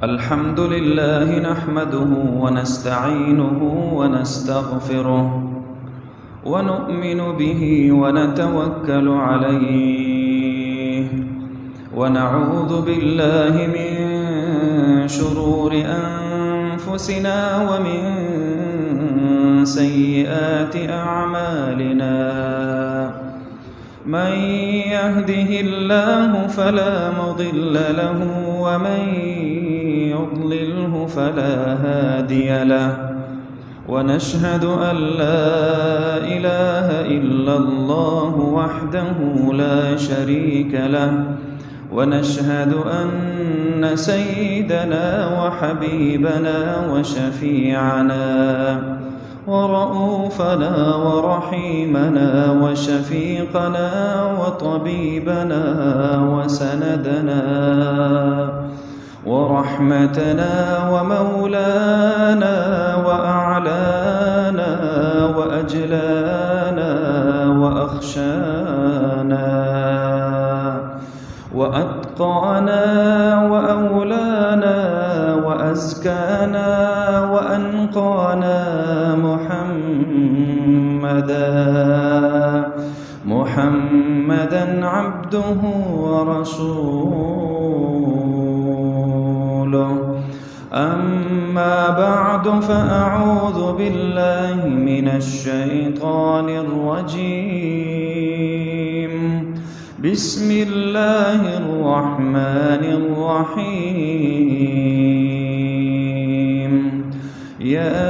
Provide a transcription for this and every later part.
الحمد لله نحمده ونستعينه ونستغفره ونؤمن به ونتوكل عليه ونعوذ بالله من شرور أنفسنا ومن سيئات أعمالنا من يهده الله فلا مضل له ومن يضلله فلا هادي له ونشهد أن لا إله إلا الله وحده لا شريك له ونشهد أن سيدنا وحبيبنا وشفيعنا ورؤوفنا ورحيمنا وشفيقنا وطبيبنا وسندنا ورحمتنا ومولانا وأعلانا وأجلانا وأخشانا وأتقانا وأولانا وأزكانا وأنقانا محمدا عبده ورسوله أما بعد فأعوذ بالله من الشيطان الرجيم بسم الله الرحمن الرحيم يا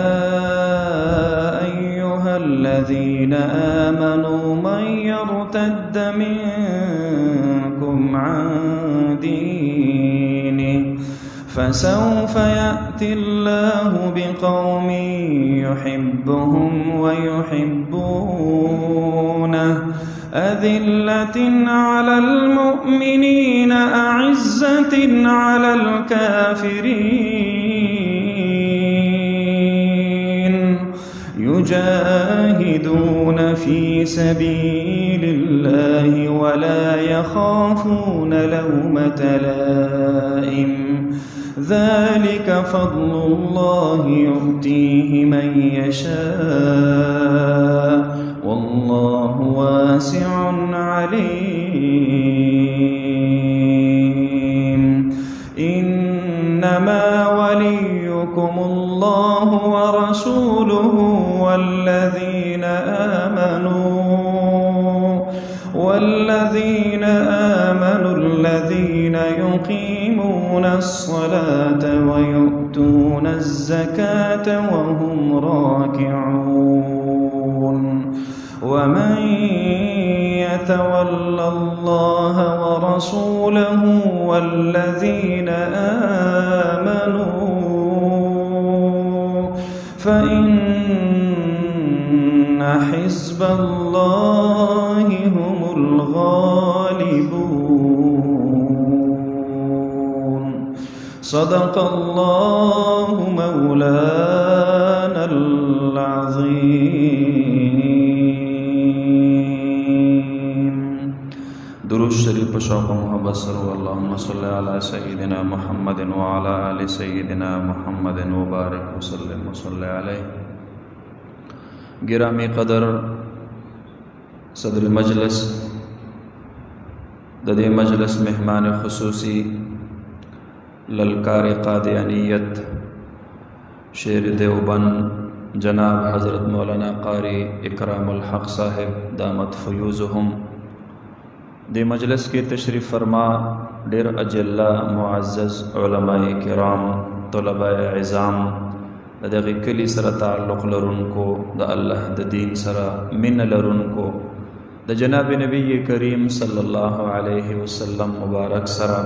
أيها الذين آمنوا من يرتد منكم عن دينه فسوف يأتي الله بقوم يحبهم ويحبونه أذلة على المؤمنين أعزة على الكافرين يجاهدون في سبيل الله ولا يخافون لومة لائم ذلك فضل الله يؤتيه من يشاء والله واسع عليم إنما وليكم الله ورسوله والذين آمنوا الذين يقيمون الصلاة ويؤتون الزكاة وهم راكعون ومن يتول الله ورسوله والذين آمنوا فإن حزب الله هم الغالبون صدق الله مولانا العظيم درود شریف پر شوق و محبت سرو اللهم صل علی سیدنا محمد وعلى آل سیدنا محمد وبارک وسلم وصلی علیہ. گرامی قدر صدر مجلس ددی مجلس مہمان خصوصی للکار قادیانیت شیر دیوبند جناب حضرت مولانا قاری اکرام الحق صاحب دامت فیوزهم دی مجلس کی تشریف فرما ډیر اجلا معزز علماء کرام طلباء عظام دغه کلی سره تعلق لرونکو د الله د دین سره من لرونکو د جناب نبی کریم صلی الله علیه وسلم مبارک سره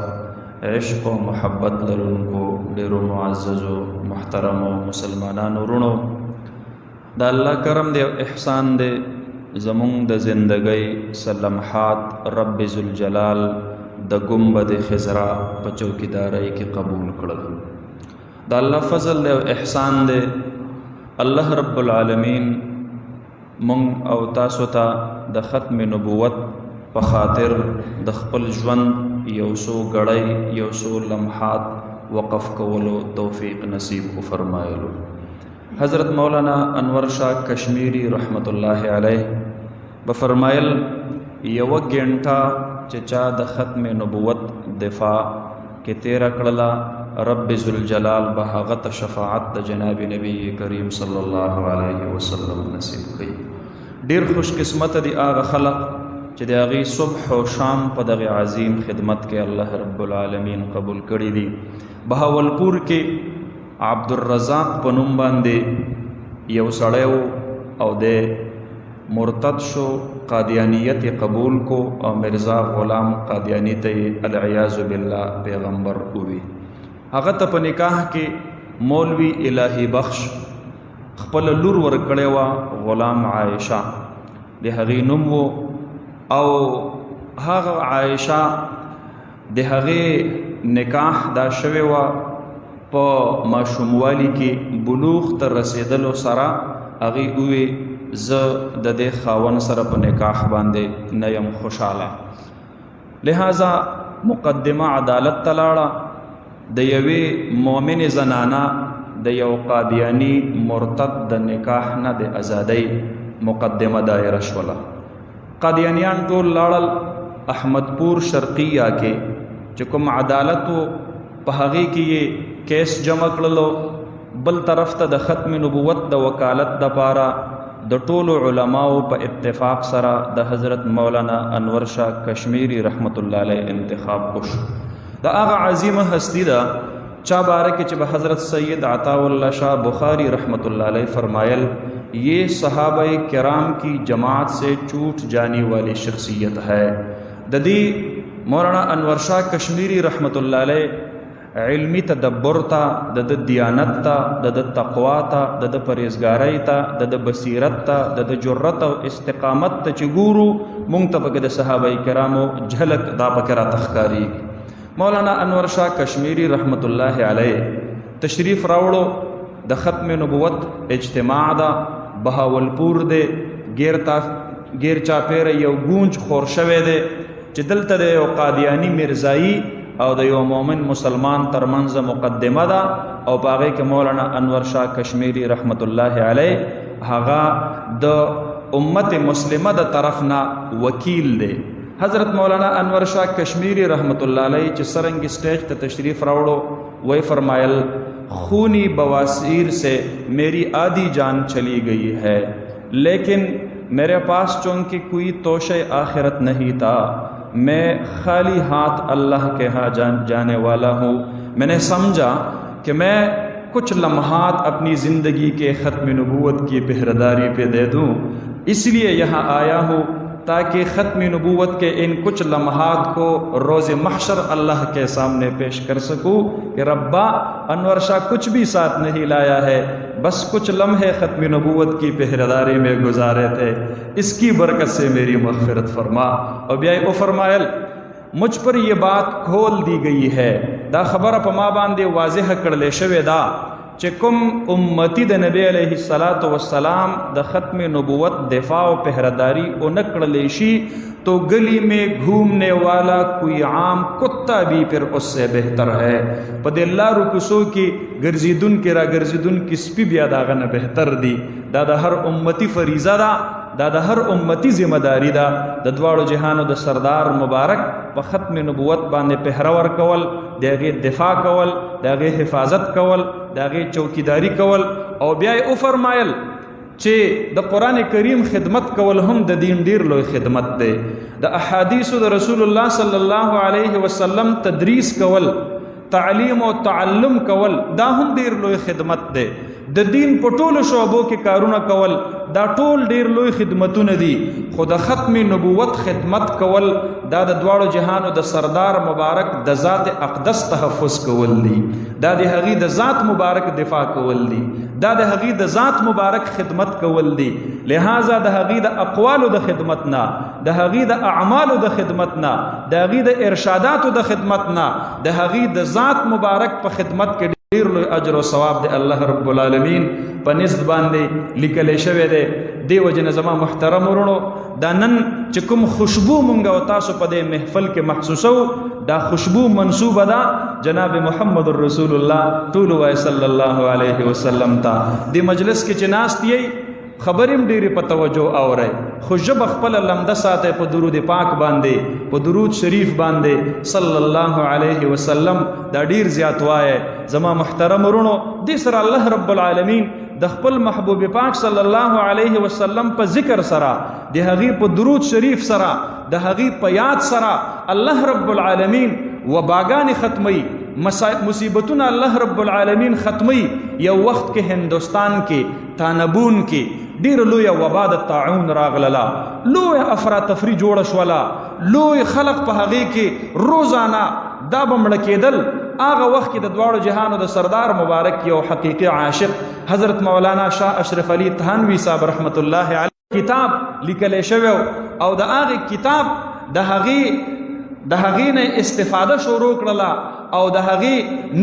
عشق و محبت لرونکو ډیرو معززو محترمو مسلمانانو رونو د الله کرم دی احسان دی زمون د زندګۍ سلمحات رب ذوالجلال د گنبد خضرا په چوکیدارۍ کې قبول کړل. د الله فضل دی او احسان دی. الله رب العالمین مونږ او تاسو ته د ختم نبوت په خاطر د خپل ژوند یو څو غړی یو څو لمحات وقف کولو توفیق نصیب وفرمایلو. حضرت مولانا انور شاه کشمیری رحمت الله علیه بفرمایل یو غنټه چې چا د ختم نبوت دفاع کې تیرا کړله رب ذوالجلال به هغه ته شفاعت د جناب نبی کریم صلی الله علیه وسلم نصیب کړي. ډیر خوش قسمت دي هغه خلق چې د هغې صبح او شام په دغه عظیم خدمت کې الله رب العالمین قبول کړي دي. بهاولپور کې عبدالرزاق په نوم باندې یو سړی او د مرتد شو، قادیانیت قبول کو او مرزا غلام قادیانی ته العیاذ بالله پیغمبر وی. هغه ته په نکاح کې مولوی الهی بخش خپل لور ورکړی وه غلام عایشه د هغې نوم و، او هغه عایشه د هغې نکاح دا شوې وه په ماشوموالي کې بلوغ ته رسېدلو سره هغې ووی زه د دې خاون سره په نکاح باندې نه یم خوشحاله. لہذا مقدمه عدالت ته لاړه، د یوې مؤمن زنانه د یو قادیانی مرتد د نکاح نه د ازادۍ مقدمه دایره شوله. قادیانیان ټول لاړل احمدپور شرقیه کې چې کوم عدالت و په هغې کې یې کیس جمع کړلو. بل طرف ته د ختم نبوت د وکالت دپاره د ټولو علماو په اتفاق سره د حضرت مولانا انور شاه کشمیری رحمت الله علیه انتخاب وشو. د هغه عظیمه هستی ده چا باره کې چې به حضرت سید عطا الله شاہ بخاری رحمت اللہ علیہ فرمایل یہ صحابہ کرام کی جماعت سے چوٹ جانے والی شخصیت ہے. ددی مولانا انور شاہ کشمیری رحمت اللہ علیہ علمی تدبر تا، د دیانت تا، د تقوا تا، د پرهیزګاری تا، د بصیرت تا، د جرأت او استقامت ته چې ګورو مونږ ته پکې د صحابه کرامو جھلک دا پکې را تخکاری. مولانا انور شاہ کشمیری رحمت الله علیه تشریف راوړو د ختم نبوت اجتماع دا بهاولپور دی، غیر چاپیره یو گونج خور شوی دی چې دلته د یو قادیانی مرزایی او د یو مومن مسلمان ترمنځ مقدمه ده او په هغې کې مولانا انور شاه کشمیری رحمت الله علیه هغه د امت مسلمه د طرف نه وکیل دی. حضرت مولانا انور شاہ کشمیری رحمت اللہ علیہ چې سرنگ سٹیج ته تشریف راوړو وہی فرمایل خونی بواسیر سے میری آدھی جان چلی گئی ہے، لیکن میرے پاس چونکہ کوئی توشے آخرت نہیں تھا، میں خالی ہاتھ اللہ کے ہاں جانے والا ہوں. میں نے سمجھا کہ میں کچھ لمحات اپنی زندگی کے ختم نبوت کی پہرےداری پہ دے دوں، اس لیے یہاں آیا ہوں تاکہ ختم نبوت کے ان کچھ لمحات کو روز محشر اللہ کے سامنے پیش کر سکوں کہ ربا انور شاہ کچھ بھی ساتھ نہیں لایا ہے، بس کچھ لمحے ختم نبوت کی پہرےداری میں گزارے تھے، اس کی برکت سے میری مغفرت فرما. اور بیائی او فرمایل مجھ پر یہ بات کھول دی گئی ہے، دا خبر په ما باندې واضح کړل شوې دا چې کوم امتی د نبی علیہ الصلوۃ والسلام د ختم نبوت دفاع و پہراداری او نکړل شي تو گلی میں گھومنے والا کوئی عام کتا بھی پھر اس سے بہتر ہے. په دې لارو کوڅو کې ګرځېدونکي را ګرځېدونکي سپي بیا د هغه نه بهتر دي. دا د هر امتی فریضه ده، دا د هر امتی ذمہ داری ده د دواړو جهانو د سردار مبارک په ختم نبوت باندې پهره ورکول، د هغې دفاع کول، د هغې حفاظت کول، د هغې چوکیداری کول. او بیا یې وفرمایل چې د قرآن کریم خدمت کول هم د دین ډیر لوی خدمت دی. د احادیثو د رسول الله صلی الله علیه وسلم تدریس کول، تعلیم او تعلم کول دا هم ډیر لوی خدمت دی. د دین په ټولو شعبو کې کارونه کول دا ټول ډیر لوی خدمتونه دي. خو د ختم نبوت خدمت کول دا د دواړو جهانو د سردار مبارک د ذات اقدس تحفظ کول دي، دا د هغې د ذات مبارک دفاع کول دي، دا د هغې د ذات مبارک خدمت کول دي. لہذا د هغې د اقوالو د خدمت نه، د هغې د اعمالو د خدمت نه، د هغې د ارشاداتو د خدمت نه، د هغې د ذات مبارک په خدمت کې ډیر لوی اجر او ثواب د الله رب العالمین په نزد باندې لیکل شوی دی. دی وجه نه زما محترم ورونو دا نن چې کوم خوشبو مونږ او تاسو په دې محفل کې محسوسو دا خوشبو منسوبه ده جناب محمد رسول الله طول وای صلی الله علیه وسلم ته. دی مجلس کې چې ناست یې خبریم ډیره په توجه اورئ خو ژب خپل لمده ساته په درود پاک باندې په درود شریف باندې صلی الله علیه وسلم دا ډیر زیات وای. زما محترم ورونو دې سره الله رب العالمین د خپل محبوب پاک صلی الله علیه وسلم په ذکر سره د هغې په درود شریف سره د هغې په یاد سره الله رب العالمین وباګانې ختمي مصیبتونه الله رب العالمین ختمي. یو وخت کې هندوستان کې تانبون کې ډیر لوی وبا د طاعون راغله لوی افراتفری جوړ شوله لوی خلق په هغې کې روزانه دا بمړه کېدل. هغه وخت کې د دواړو جهانو د سردار مبارک یو حقیقي عاشق حضرت مولانا شاه اشرف علي تهانوي صاحب رحمت الله علیه کتاب لیکلی شوی او د هغې کتاب د هغې نه استفاده شروع کړله او د هغې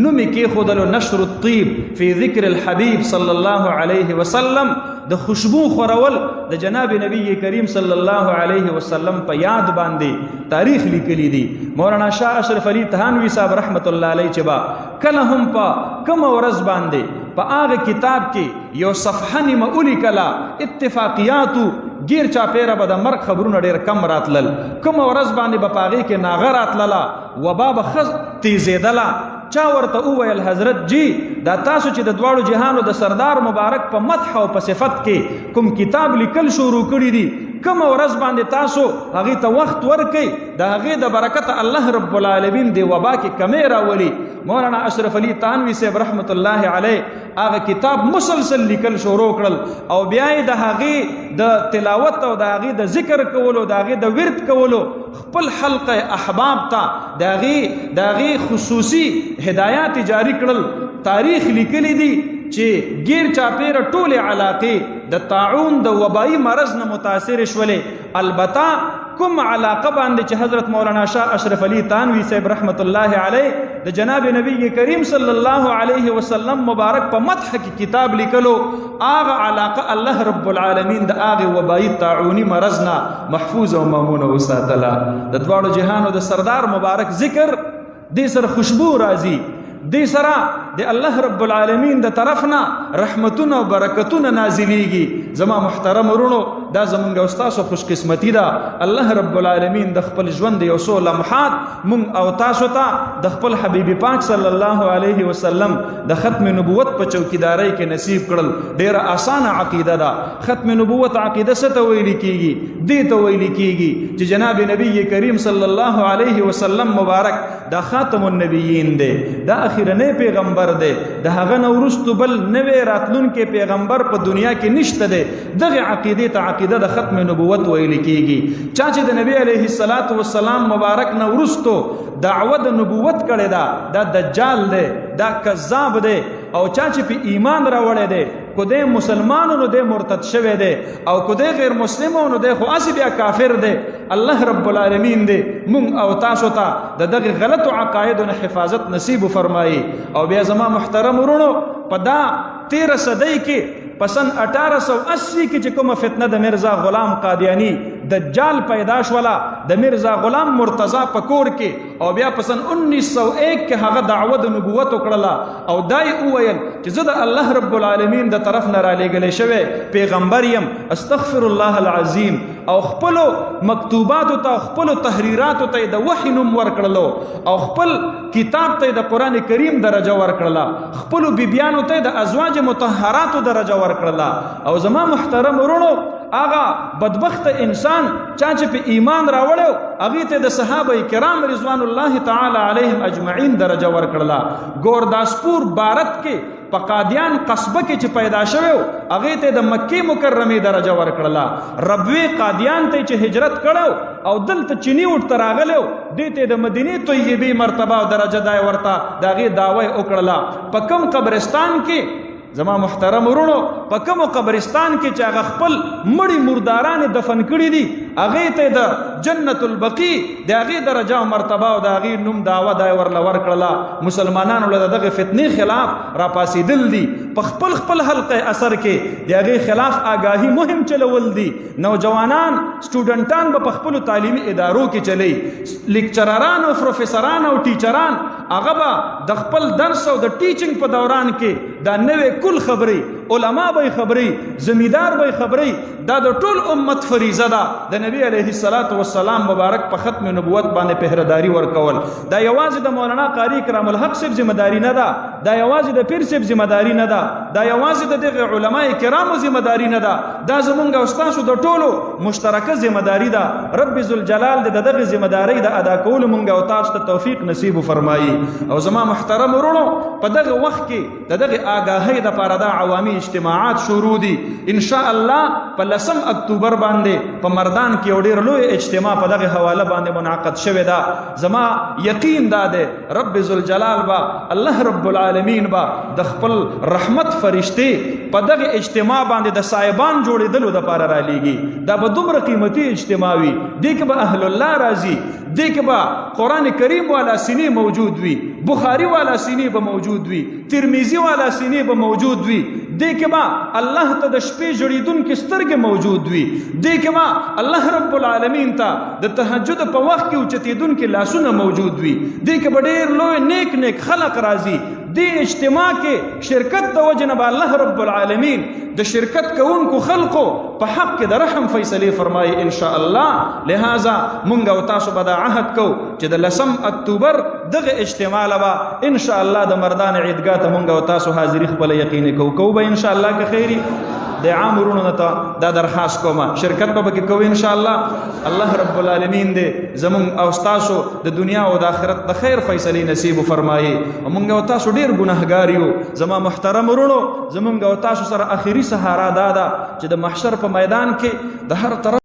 نوم یې کېښودلو نشر الطیب فی ذکر الحبیب صلی الله علیه وسلم د خوشبو خورول د جناب نبی کریم صلی الله علیه وسلم په یاد باندې تاریخ لیکلی دی. مولانا شاه اشرف علي تهانوي صاحب رحمت الله علیه چې با کله هم په کومه ورځ باندې په هغه کتاب کې یو صفحه نیمه ولیکله اتفاقیاتو گیر چاپیره به د مرګ خبرونه ډېر کم راتلل. کومه ورځ باندې به په هغې کې ناغه راتلله وبا به ښه تیزېدله. چا ورته وویل حضرت جی دا تاسو چې د دواړو جهانو د سردار مبارک په مدح او په صفت کې کوم کتاب لیکل شروع کړي دي کومه ورځ باندې تاسو هغې ته وخت ورکئ د هغې د برکته الله رب العالمین د وبا کې کمې راولي. مولانا اشرف علي تهانوي صاحب رحمت الله علیه هغه کتاب مسلسل لیکل شروع کړل او بیا یې د هغې د تلاوت او د هغې د ذکر کولو د هغې د ورد کولو خپل حلقه احباب ته د هغې خصوصي هدایات جاری کړل. تاریخ لیکلی دی چې گیر چاپیره ټولې علاقې د طاعون د وبایي مرض نه متاثر شولې. البته کوم علاقه باندې چې حضرت مولانا شاه اشرف علي تهانوي صاحب رحمت الله علیه د جناب نبی کریم صلی الله علیه وسلم مبارک په مدح کې کتاب لیکلو هغه علاقه الله رب العالمین د هغې وبایي طاعوني مرض نه محفوظ او مامونه وساتله. د دواړو جهانو د سردار مبارک ذکر دې سره خوشبو راځي دې سره د الله رب العالمین د طرف نه رحمتونه او برکتونه نازلیږي. زما محترم ورونو دا زمونږ او ستاسو خوش قسمتي ده. الله رب العالمین د خپل ژوند یو څو لمحات مونږ او تاسو ته د خپل حبیب پاک صلی الله علیه وسلم د ختم نبوت په چوکیدارۍ کې نصیب کړل. ډیره اسانه عقیده ده. ختم نبوت عقیده څه ته ویل کیږي؟ دې ته ویل کیږي چې جناب نبی کریم صلی الله علیه وسلم مبارک دا خاتم النبیین دی دا اخرنی پیغمبر دی د هغه نه وروستو بل نوی راتلونکی پیغمبر په دنیا کې نشته دی. دغه عقیدې ته عقیده د ختم نبوت ویل کیږي. چا چې د نبی علیه الصلاة والسلام مبارک نه وروستو دعوه د نبوت کړې ده دا دجال دی دا کذاب دی او چا چې په ایمان راوړی دی کو دی مسلمانو نو دی مرتد شوی دی او کو دی غیر مسلمو نو دی خو اسی بیا کافر دی. الله رب العالمین دی مونږ او تاسو ته د دغه غلطو عقایدو نه حفاظت نصیب فرمایي. او بیا زما محترم ورونو په دا 13 صدۍ کې په سن 1880 کې چې کومه فتنه د مرزا غلام قادیانی دجال پیدا شوله د مرزا غلام مرتضی په کور کې او بیا په سن 1901 کې هغه دعوه د نبوت وکړله او دای وویل چې زه د الله رب العالمین د طرف نه رالیږلی شوی پیغمبر یم استغفر الله العظیم او خپلو مکتوباتو ته خپلو تحریراتو ته د وحی نوم ورکړلو او خپل کتاب ته د قرآن کریم درجه ورکړله خپلو بیبیانو ته د ازواج مطهراتو درجه ورکړله. او زما محترم ورونو هغه بدبخت انسان چا چې په ایمان راوړو هغې ته د صحابه کرام رضوان الله تعالی علیهم اجمعین درجه ورکړله. ګورداسپور بھارت کې په قادیان قصبه کې چې پیدا شوی هغې ته د مکې مکرمې درجه ورکړله. ربوي قادیان ته چې هجرت کړو او دلته چینی ورته راغلی دې ته د مدینې طیبې مرتبه او درجه دای ورته د هغې دعوه یې وکړله. په کوم قبرستان کې زما محترم ورونو په کوم قبرستان کې چې هغه خپل مړي مرداران دفن کړي دي هغې ته د جنت البقی د هغې درجه او مرتبه او د هغې نوم دعوه دا یې ورله ورکړله. مسلمانانو له د دغې فتنې خلاف راپاڅېدل دي، په خپل خپل حلقه اثر کې د هغې خلاف آګاهي مهم چلول دي. نوجوانان سټوډنټان به په خپلو تعلیمي ادارو کې چلی، لیکچرران او پروفیسران او ټیچران هغه به د خپل درس او د ټیچنګ په دوران کې دا نوې کل خبرې، علما به خبرې، زمیدار به خبرې، دا د ټول امت فریضه ده د نبی علیه الصلاة والسلام مبارک په ختم نبوت باندې پهرداري ورکول. دا یوازې د مولانا قاری کرام الحق صاحب ذمہ داری نه ده، دا یوازې د پیر صاحب ذمہ داری نه ده، دا یوازې د دغه علما کرامو ذمہ داری نه ده، دا زمونږ او ستاسو د ټولو مشترکه ذمہ داری ده. رب ذوالجلال د دغه ذمہ داری د ادا کولو مونږ او تاسو ته توفیق نصیب فرمایي. او زما محترم ورونو، په دغه وخت کې د دغه آګاهۍ دپاره دا عوامي اجتماعات شروع دي. ان شاء الله په 10 اکتوبر باندې په مردان کې یو ډېر لوی اجتماع په دغه حواله باندې منعقد شوی ده. زما یقین دا دی رب ذوالجلال با الله رب العالمین با د خپل رحمت فرشتې په دغه اجتماع باندې د صاحبان جوړېدلو دپاره رالیږي. دا به دومره قیمتي اجتماع وي، دې کې به اهل الله راځي، دې کې به قرآن کریم والا سینې موجود وي، بخاری والا سینې به موجود وي، ترمیزی والا سینې به موجود وي، دې کې به الله ته د شپې جوړېدونکې سترګې موجود وي، دې کې به الله رب العالمین ته د تهجد په وخت کې اوچتېدونکې لاسونه موجود وي، دې کې به ډېر لوی نیک نیک خلق راځي. دې اجتماع کې شرکت د وجه نه به الله رب العالمین د شرکت کوونکو خلقو په حق کې د رحم فیصلې فرمایي ان شاء الله. لہذا مونږ او تاسو به دا عهد کوو چې د 10 اکتوبر دغه اجتماع لبه ان شاء الله د مردان عیدګاه ته مونږ او تاسو حاضري خپله یقیني کوو به ان شاء الله که خیري. د عام ورونو ته دا درخواست کوم شرکت به پکې کوو ان شاء الله. الله رب العالمین دې زمونږ او تاسو د دنیا او د آخرت د خیر فیصلې نصیب فرمایي. مونږ او تاسو ډېر ګناهګار یو. زما محترم ورونو، زمونږ او تاسو سره اخري سهارا دا ده چې د محشر په میدان کې د هر طرف